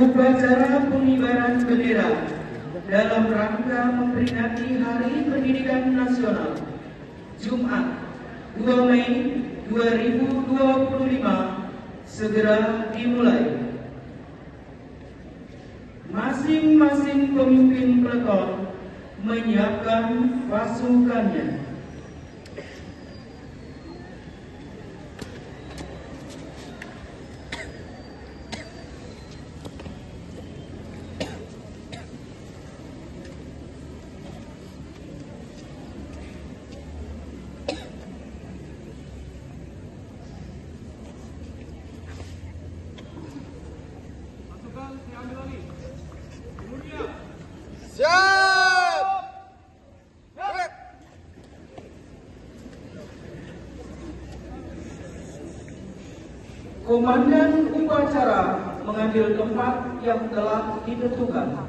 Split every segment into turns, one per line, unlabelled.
Upacara pengibaran bendera dalam rangka memperingati Hari Pendidikan Nasional Jumat 2 Mei 2025 segera dimulai. Masing-masing pemimpin peleton menyiapkan pasukannya.
Siap!
Komandan upacara mengambil tempat yang telah ditentukan.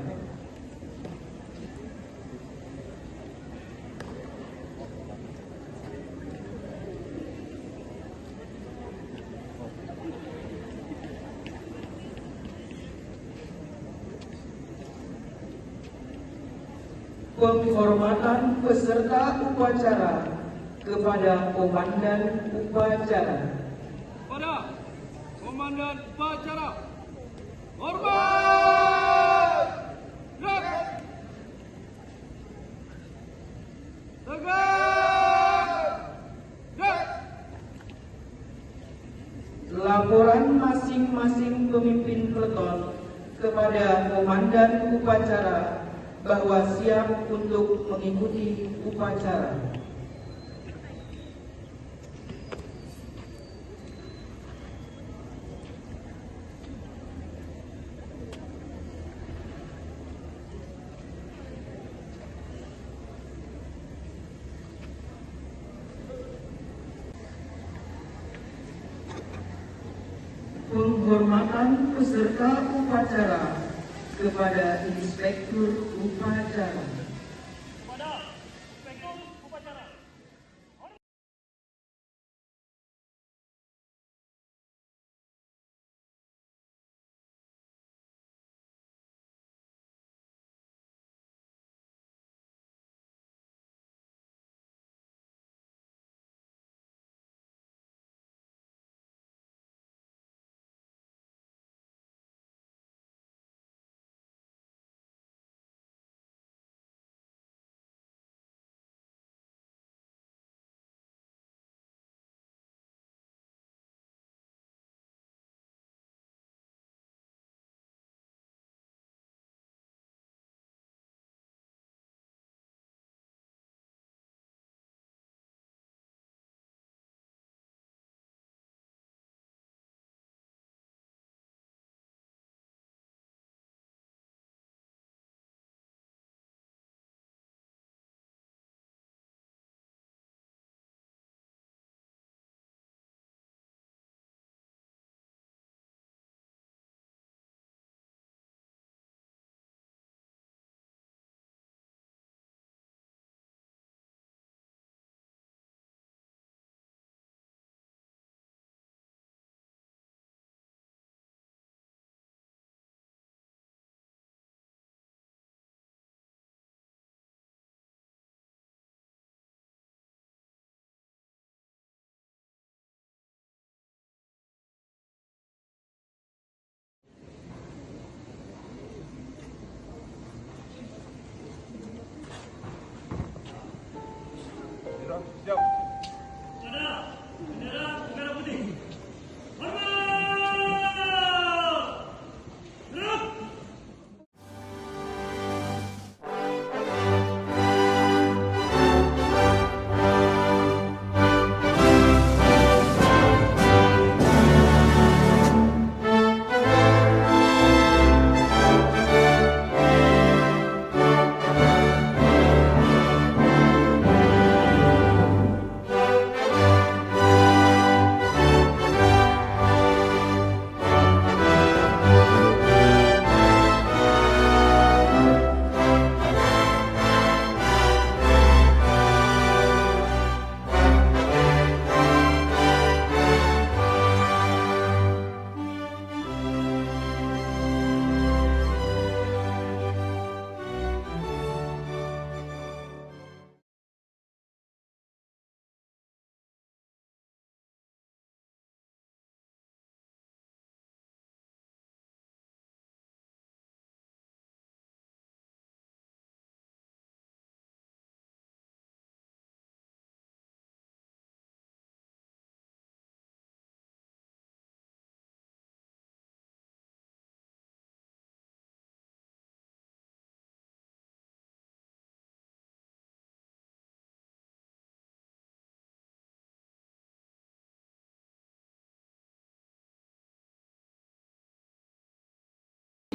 Penghormatan peserta upacara kepada Komandan Upacara.
Kepada Komandan Upacara, hormat! Gerak! Tegak! Gerak!
Laporan masing-masing pemimpin peleton kepada Komandan Upacara bahwa siap untuk mengikuti upacara. Penghormatan peserta upacara kepada Inspektur Upacara.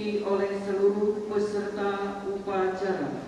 diikuti oleh seluruh peserta upacara.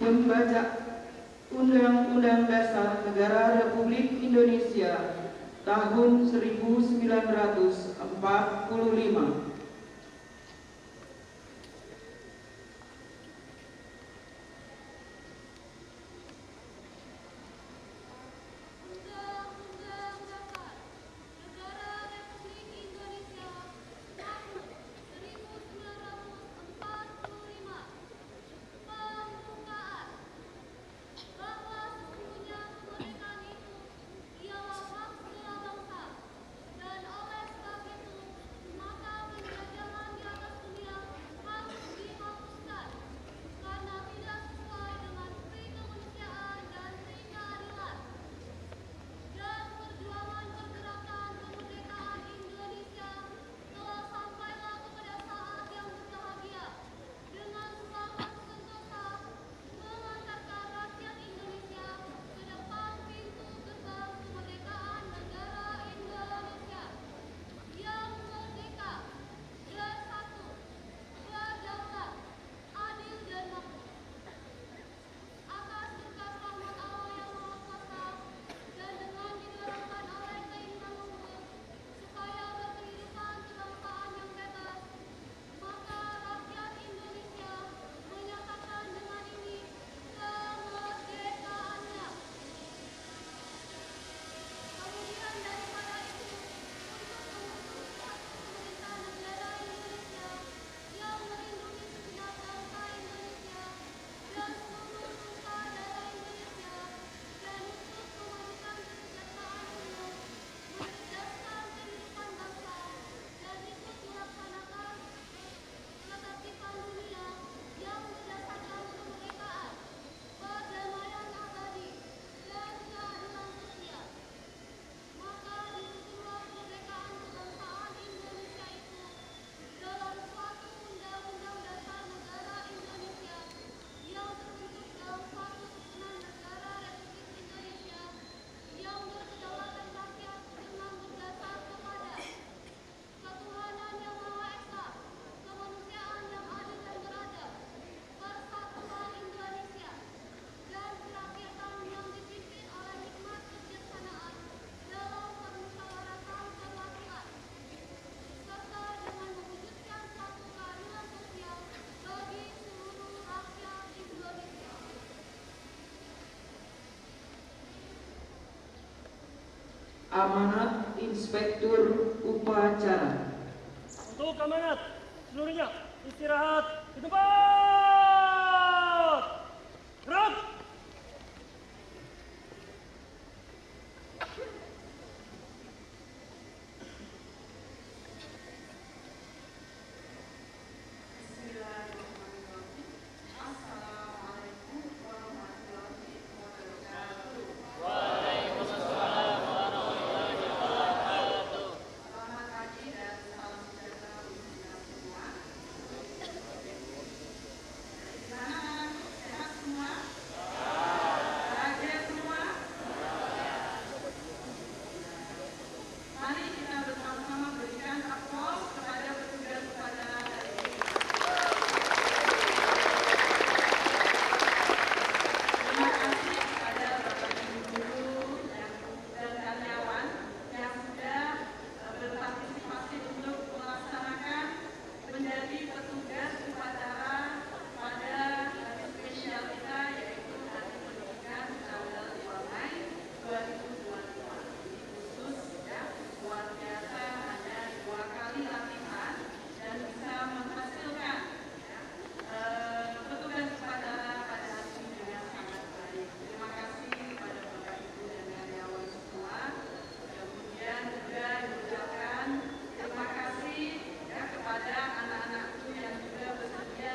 Membaca Undang-Undang Dasar Negara Republik Indonesia tahun 1945. Amanat Inspektur Upacara.
Untuk amanat seluruhnya istirahat di tempat. Gerak.
menjadi petugas upacara pada hari spesial kita, yaitu hari pendidikan tanggal 2 Mei 2022. Khusus ya, luar biasa, hanya 2 kali latihan dan bisa menghasilkan ya, petugas upacara pada hari ini dengan sangat baik. Terima kasih kepada Bapak Ibu dan karyawan semua. Kemudian juga diucapkan terima kasih ya kepada anak-anakku yang juga bersedia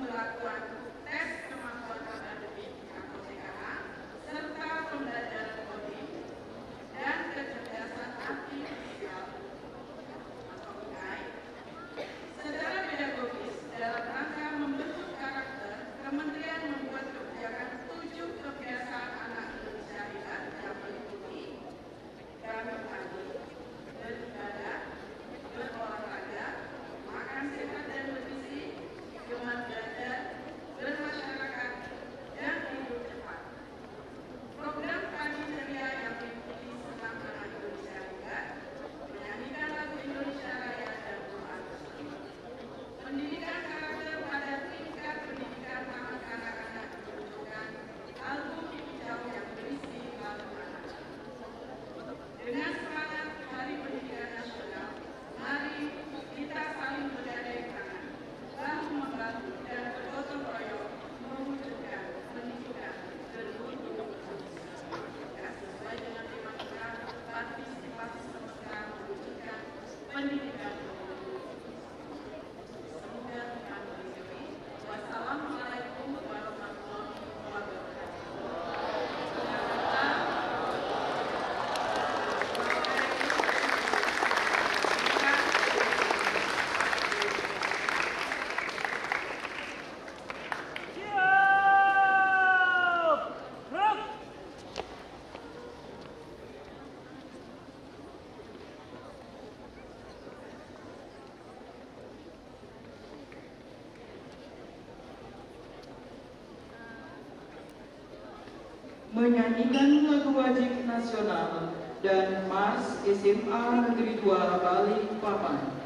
pemberlakuan tes kemampuan akademik atau TKA serta pembelajaran coding dan kecerdasan artifisial atau AI. Secara pedagogis, dalam rangka membentuk karakter, Kementerian membuat kebijakan 7 kebiasaan anak Indonesia hebat yang meliputi bangun pagi, beribadah, berolahraga, makan sehat dan bergizi, gemar belajar, bermasyarakat, dan hidup cepat. Program Pagi Ceria yang meliputi senam anak Indonesia hebat, menyanyikan lagu Indonesia Raya dan doa bersama. Pendidikan karakter pada tingkat pendidikan anak anak-anak menunjukkan album hijau yang berisi lagu anak. Dengan semangat Hari Pendidikan Nasional, mari kita saling bergandeng tangan, bahu membahu dan bergotong royong mewujudkan pendidikan bermutu sesuai dengan tema kita partisipasi semesta mewujudkan pendidikan bermutu. Semoga Tuhan berkati. Wassalamualaikum warahmatullahi wabarakatuh.
Siap! Gerak!
Menyanyikan lagu wajib nasional dan Mas SMA Negeri 2 Balikpapan.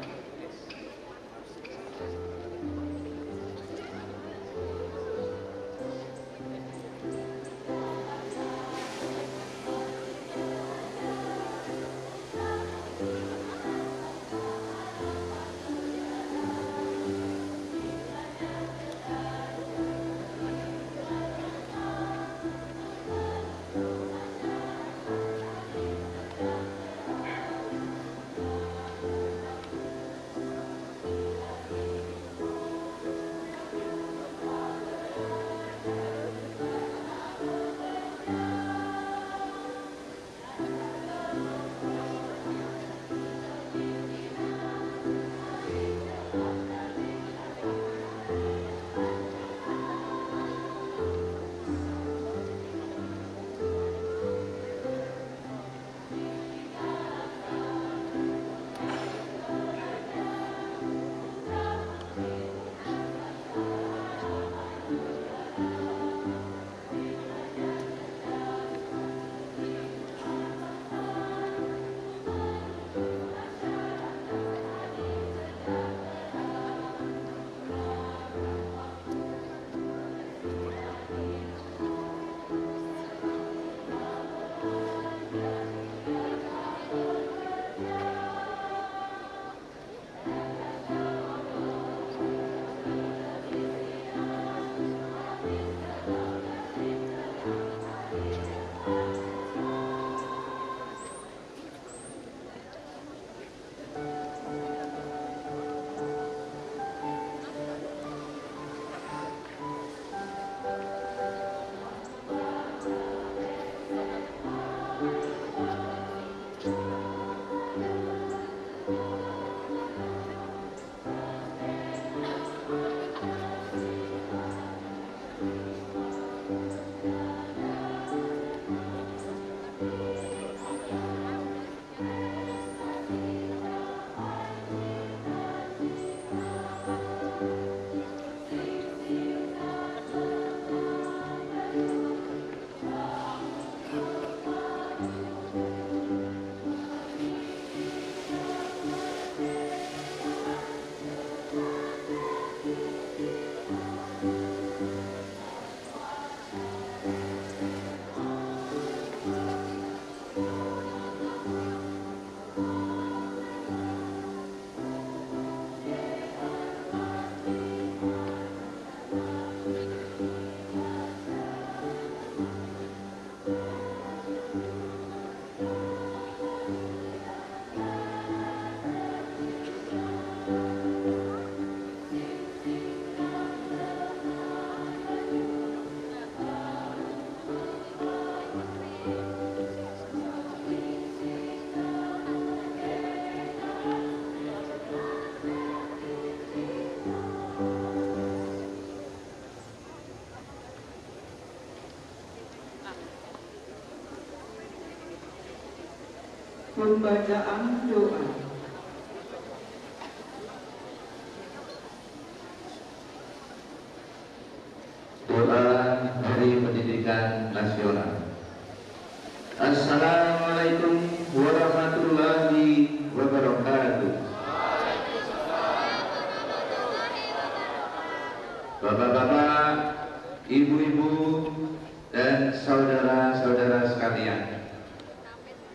Pembacaan doa.
Doa Hari Pendidikan Nasional. Assalamualaikum warahmatullahi wabarakatuh. Bapak-bapak, ibu-ibu, dan saudara-saudara sekalian,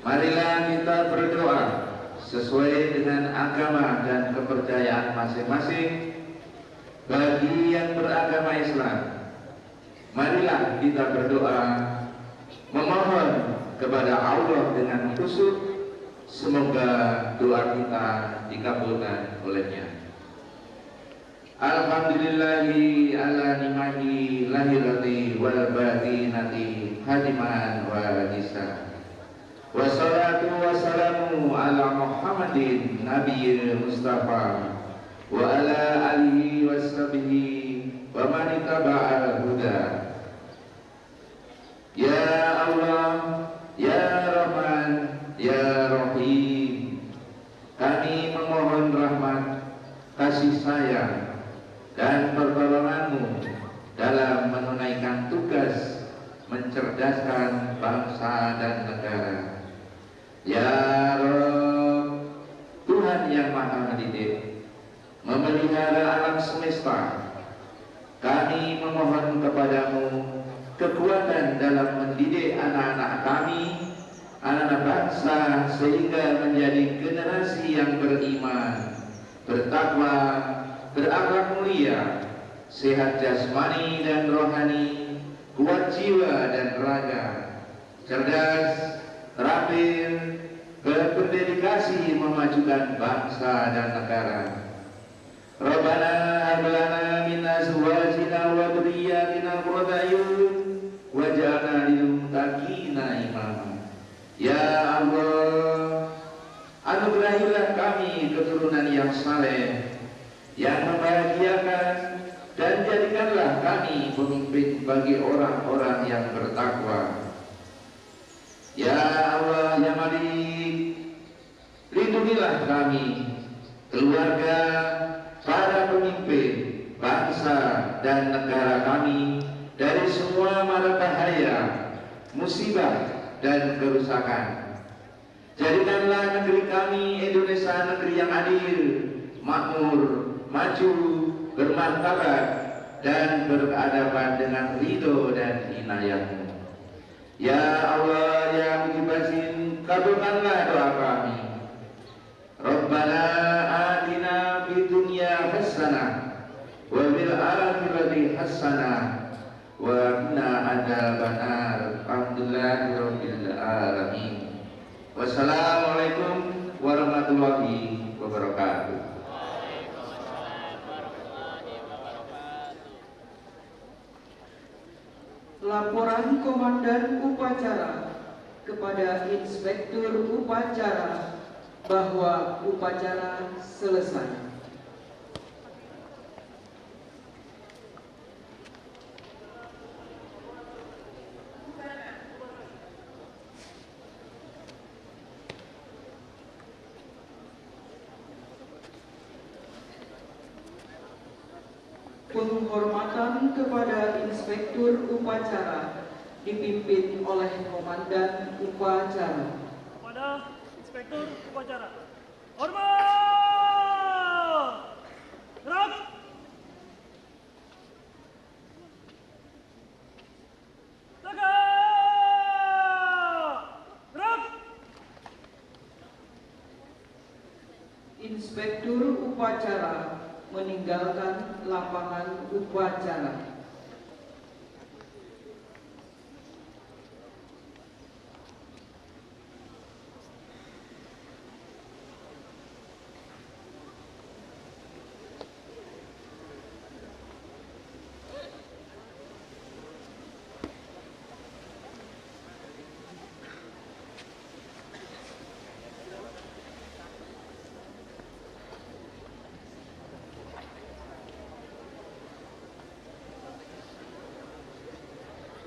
marilah kita berdoa sesuai dengan agama dan kepercayaan masing-masing. Bagi yang beragama Islam, marilah kita berdoa memohon kepada Allah dengan khusyuk, semoga doa kita dikabulkan olehnya. Alhamdulillahi ala nimahi lahirati wal batinati hadiman wa nisa. Wassalatu wassalamu ala Muhammadin nabiyil Mustafa wa ala alihi washabihi wa man ittaba'al huda. Ya Allah, ya Rahman, ya Rahim, kami memohon rahmat, kasih sayang dan pertolongan-Mu dalam menunaikan tugas mencerdaskan bangsa dan negara. Ya Rabb, Tuhan yang Maha Mendidik, memelihara alam semesta, kami memohon kepadamu kekuatan dalam mendidik anak-anak kami, anak-anak bangsa, sehingga menjadi generasi yang beriman, bertakwa, berakhlak mulia, sehat jasmani dan rohani, kuat jiwa dan raga, cerdas, terampil, berdedikasi memajukan bangsa dan negara. Rabbana hab lana min azwajina wa dhurriyyatina qurrata a'yun waj'alna lil muttaqina imama. Ya Allah, anugerahilah kami keturunan yang saleh, yang membahagiakan, dan jadikanlah kami pemimpin bagi orang-orang yang bertakwa. Ya Allah yang Malik, lindungilah kami, keluarga, para pemimpin, bangsa dan negara kami dari semua mara bahaya, musibah dan kerusakan. Jadikanlah negeri kami Indonesia negeri yang adil, makmur, maju, bermartabat, dan berkeadaban dengan ridho dan inayat-Mu. Ya Allah, ya Mujibasin, kabulkanlah doa kami. Rabbana atina fid dunya hasanah wa fil akhirati hasanah wa qina adzabannar. Alhamdulillahirabbil alamin. Wassalamualaikum warahmatullahi wabarakatuh.
Laporan Komandan Upacara kepada Inspektur Upacara bahwa upacara selesai. Penghormatan kepada Inspektur Upacara dipimpin oleh Komandan Upacara.
Kepada Inspektur Upacara. Hormat! Gerak! Tegak! Gerak!
Inspektur Upacara meninggalkan lapangan upacara.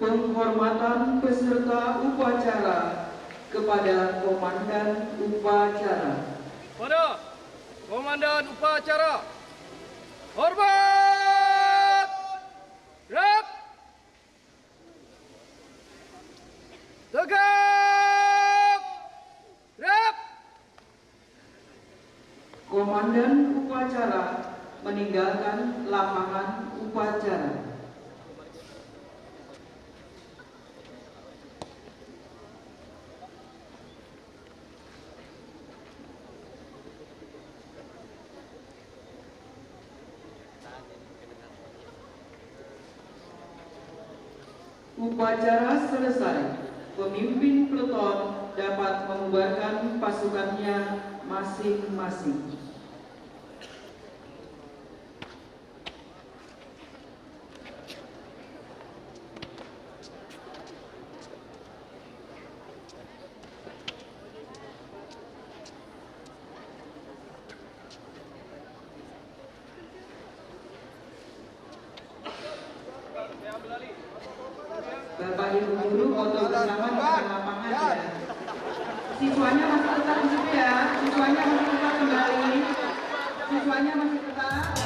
Penghormatan peserta upacara kepada Komandan Upacara.
Pada Komandan Upacara. Hormat! Gerak! Tegak! Gerak!
Komandan Upacara meninggalkan lapangan upacara. Upacara selesai. Pemimpin peleton dapat membubarkan pasukannya masing-masing. Bapak Ibu guru foto bersama di depan lapangan ya. Siswanya masih tetap di situ ya. Siswanya masih tetap kembali. Siswanya masih tetap.